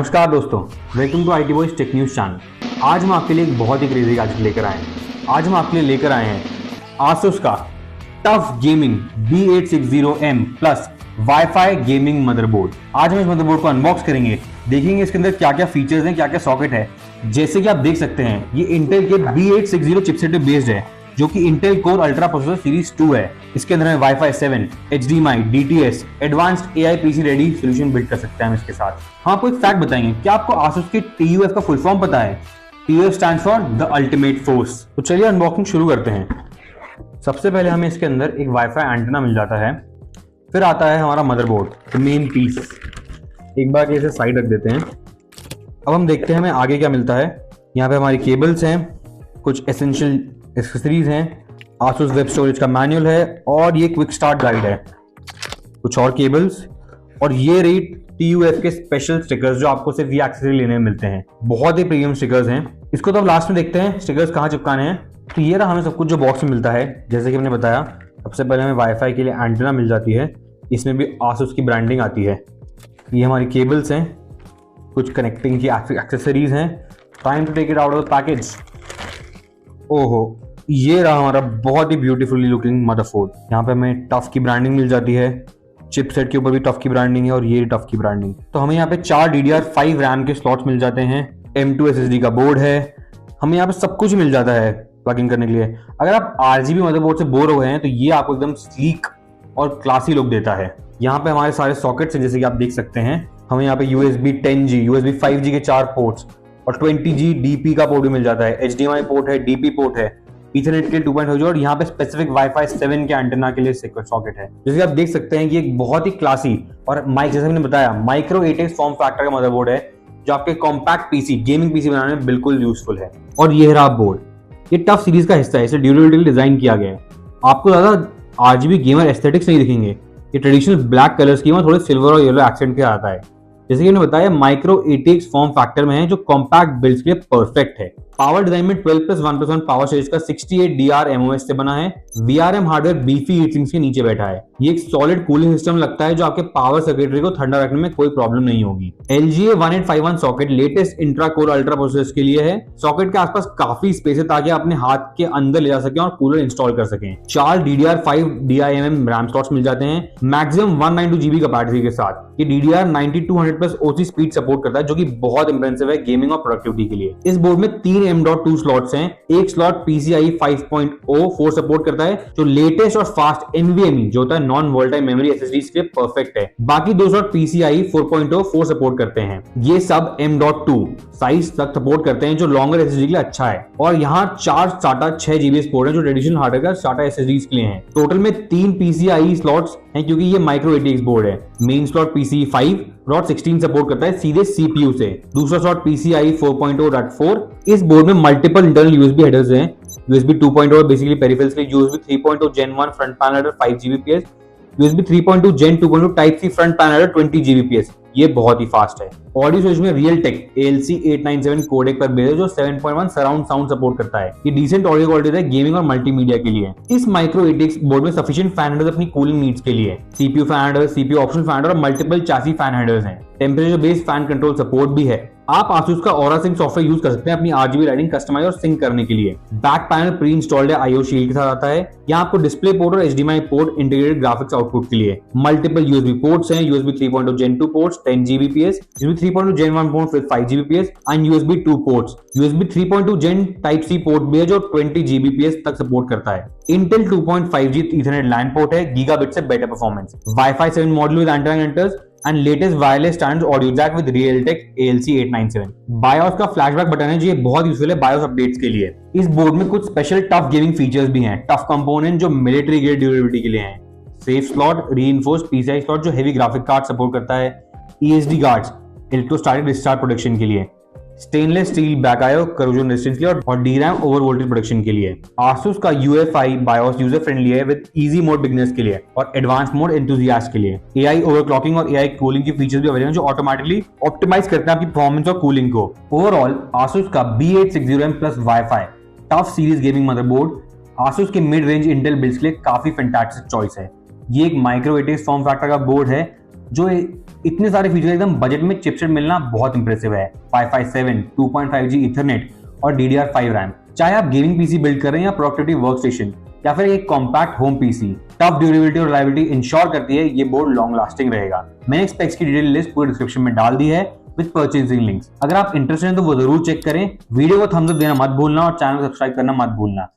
नमस्कार दोस्तों, welcome to IT boys tech news channel. आज हम आपके लिए एक बहुत ही क्रेजी गैजेट लेकर आए हैं। आज हम आपके लिए लेकर आए हैं आसूस का TUF gaming B860M plus wifi gaming motherboard. आज हम इस मदरबोर्ड को अनबॉक्स करेंगे, देखेंगे इसके अंदर क्या क्या फीचर्स हैं, क्या क्या सॉकेट है। जैसे कि आप देख सकते हैं, ये इंटेल के B860 चिपसेट पे बेस्ड है, जो कि Intel core ultra processor series 2 है। इसके अंदर wifi 7, HDMI, DTS, advanced AI PC ready solution build कर सकते हैं हम इसके साथ। हम आपको एक फैक्ट बताएंगे, क्या आपको आसूस के TUF का फुल फॉर्म पता है? TUF stands for the ultimate force. तो चलिए अनबॉक्सिंग शुरू करते हैं। सबसे पहले हमें इसके अंदर एक वाईफाई एंटेना मिल जाता है, फिर आता है हमारा मदरबोर्ड, मेन पीस। एक बार इसे साइड रख देते हैं। अब हम देखते हैं हमें आगे क्या मिलता है। यहाँ पे हमारी केबल्स हैं, कुछ एसेंशियल एक्सेसरीज हैं, आसूस वेब स्टोरेज का मैनुअल है और ये क्विक स्टार्ट गाइड है, कुछ और केबल्स और ये रही TUF के स्पेशल स्टिकर्स जो आपको सिर्फ ये एक्सेसरी लेने में मिलते हैं। बहुत ही प्रीमियम स्टिकर्स हैं। इसको तो अब लास्ट में देखते हैं स्टिकर्स कहाँ चिपकाने हैं। तो ये रहा हमें सब कुछ जो बॉक्स में मिलता है। जैसे कि हमने बताया, सबसे पहले हमें वाईफाई के लिए एंटेना मिल जाती है, इसमें भी आसूस की ब्रांडिंग आती है। ये हमारी केबल्स हैं, कुछ कनेक्टिंग की एक्सेसरीज हैं। Time to take it out of the package. ओहो, ये रहा हमारा बहुत ही ब्यूटीफुली लुकिंग मदरबोर्ड। यहाँ पे हमें टफ की ब्रांडिंग मिल जाती है, चिपसेट के ऊपर भी टफ की ब्रांडिंग है और ये टफ की ब्रांडिंग। तो हमें यहाँ पे 4 DDR5 रैम के स्लॉट्स मिल जाते हैं, M2 SSD का बोर्ड है, हमें यहाँ पे सब कुछ मिल जाता है प्लग इन करने के लिए। अगर आप RGB मदरबोर्ड से बोर हो गए हैं तो ये आपको एकदम स्लीक और क्लासी लुक देता है। यहाँ पे हमारे सारे सॉकेट्स हैं, जैसे कि आप देख सकते हैं। हमें यहाँ पे USB 10G, USB 5G के 4 पोर्ट्स और 20G DP का पोर्ट भी मिल जाता है। HDMI पोर्ट है, DP पोर्ट है, Ethernet के 2.0 और यहाँ पे स्पेसिफिक वाईफाई 7 के एंटेना के लिए सॉकेट है। जैसे आप देख सकते हैं कि एक बहुत ही क्लासी और जैसे मैंने बताया माइक्रो 8X फॉर्म फैक्टर का मदरबोर्ड है, जो आपके कॉम्पैक्ट पीसी, गेमिंग पीसी बनाने में बिल्कुल यूजफुल है। और ये रहा बोर्ड, ये टफ सीरीज का हिस्सा है, इसे ड्यूरेबिलिटी डिजाइन किया गया है। आपको ज्यादा RGB गेमर एस्थेटिक्स नहीं दिखेंगे, ये ट्रेडिशनल ब्लैक कलर की थोड़े सिल्वर और येलो एक्सेंट के आता है। जैसे कि मैंने बताया, माइक्रो 8X फॉर्म फैक्टर में है, जो कॉम्पैक्ट बिल्ड्स के लिए परफेक्ट है। पावर डिजाइन में 12+1+1 पावर स्टेज का 68DR MOS से बना है। VRM हार्डवेयर बीफी हीटसिंक्स के नीचे बैठा है। ये एक सॉलिड कूलिंग सिस्टम लगता है, जो आपके पावर सर्किटरी को ठंडा रखने में कोई प्रॉब्लम नहीं होगी। LGA 1851 socket latest intra core ultra processor के लिए है। सॉकेट के आसपास काफी स्पेस है ताकि अपने हाथ के अंदर ले जा सकें और कूलर इंस्टॉल कर सकें। 4 DDR5 DIMM रैम स्लॉट्स मिल जाते हैं, मैक्सिमम 192 GB कैपेसिटी के साथ। ये DDR90-200+ OC स्पीड सपोर्ट करता है, जो कि बहुत इंप्रेसिव है गेमिंग और प्रोडक्टिविटी के लिए। इस बोर्ड में 3 M.2 स्लॉट्स हैं, एक स्लॉट PCIe 5.0 सपोर्ट करता है, जो लेटेस्ट और फास्ट NVMe जो होता है नॉन वोलेटाइल मेमोरी SSDs के लिए परफेक्ट है। बाकी 2 स्लॉट PCIe 4.0 सपोर्ट करते हैं। ये सब M.2 साइज तक सपोर्ट करते हैं, जो लॉन्गर SSD के लिए अच्छा है। और यहाँ 4 SATA 6 GB पोर्ट है, जो ट्रेडिशनल हार्डवेयर का SATA SSDs के लिए हैं। टोटल में 3 PCIe स्लॉट्स हैं, क्योंकि ये माइक्रो 8X बोर्ड है। Main slot PCIe 5 ROD 16 support करता है सीधे CPU से। दूसरा स्लॉट PCIe 4.0.4। इस बोर्ड में मल्टीपल इंटरनल USB हेडर्स हैं, USB 2.0 बेसिकली पेरिफेरल्स के लिए, USB 3.0 Gen 1 front panel header 5 Gbps, USB 3.2 Gen 2.0 type C front panel header 20 Gbps। ये बहुत ही फास्ट है। ऑडियो स्विच में Realtek ALC 897 कोडेक पर बेस्ड है, जो 7.1 सराउंड साउंड सपोर्ट करता है। ये डिसेंट ऑडियो क्वालिटी है गेमिंग और मल्टीमीडिया के लिए। इस माइक्रो 8X बोर्ड में सफिशिएंट फैन हेडर्स अपनी कूलिंग नीड्स के लिए, CPU fan header, CPU optional fan header और मल्टीपल चासी फैन हेडर्स हैं। Temperature based fan control support भी है। आप आसूस का Aura Sync सॉफ्टवेयर यूज कर सकते हैं अपनी RGB लाइटिंग कस्टमाइज और सिंक करने के लिए। बैक पैनल प्री इंस्टॉल्ड है, IO शील्ड के साथ आता है। यहाँ आपको डिस्प्ले पोर्ट और HDMI port integrated graphics output के लिए। मल्टीपल USB पोर्ट्स हैं, USB 3.0 Gen 2 ports 10 Gbps, USB 3.2 Gen 1 port with 5 Gbps and USB 2 ports. USB 3.2 Gen Type C port भी है, जो 20 Gbps तक सपोर्ट करता है। Intel 2.5G Ethernet LAN port है, गीगाबिट से better performance. Wi-Fi 7 module with antenna connectors and latest wireless standard audio jack with Realtek ALC 897। BIOS का flashback button है, जो ये बहुत यूजफुल है BIOS अपडेट्स के लिए। इस बोर्ड में कुछ स्पेशल टफ गेमिंग फीचर्स भी हैं। टफ कंपोनेंट जो मिलिट्री ग्रेड ड्यूरेबिलिटी के लिए हैं, safe slot, reinforced PCI slot जो हेवी ग्राफिक कार्ड सपोर्ट करता है, ESD guards electrostatic discharge protection के लिए, स्टेनलेस स्टील बैक आयो करोजन रेजिस्टेंस के लिए और DRAM ओवर वोल्टेज प्रोटेक्शन के लिए। Asus का UEFI BIOS यूजर फ्रेंडली है विद इजी मोड बिगिनर्स के लिए और एडवांस मोड एंथुसियास्ट के लिए। AI ओवरक्लॉकिंग और AI कूलिंग की फीचर्स भी अवेलेबल हैं, जो ऑटोमेटिकली ऑप्टिमाइज करते हैं आपकी परफॉर्मेंस और कूलिंग को। ओवरऑल Asus का B860M plus wifi TUF series gaming motherboard Asus के मिड रेंज इंटेल बिल्ड्स के लिए काफी फैंटास्टिक चॉइस है। ये एक माइक्रो 8X फॉर्म फैक्टर का बोर्ड है, जो इतने सारे फीचर एकदम बजट में चिपसेट मिलना बहुत इंप्रेसिव है। Wi-Fi 7, 2.5G ईथरनेट और DDR5 रैम। चाहे आप गेमिंग पीसी बिल्ड कर रहे हैं या प्रोडक्टिव वर्कस्टेशन या फिर एक compact home PC, tough durability और रिलायबिलिटी इंश्योर करती है ये बोर्ड लॉन्ग लास्टिंग रहेगा। मैंने स्पेक्स की डिटेल लिस्ट पूरे डिस्क्रिप्शन में डाल दी है विद परचेजिंग लिंक्स। अगर आप इंटरेस्टेड हैं तो वो जरूर चेक करें। वीडियो को थम्स अप देना मत भूलना और चैनल को सब्सक्राइब करना मत भूलना।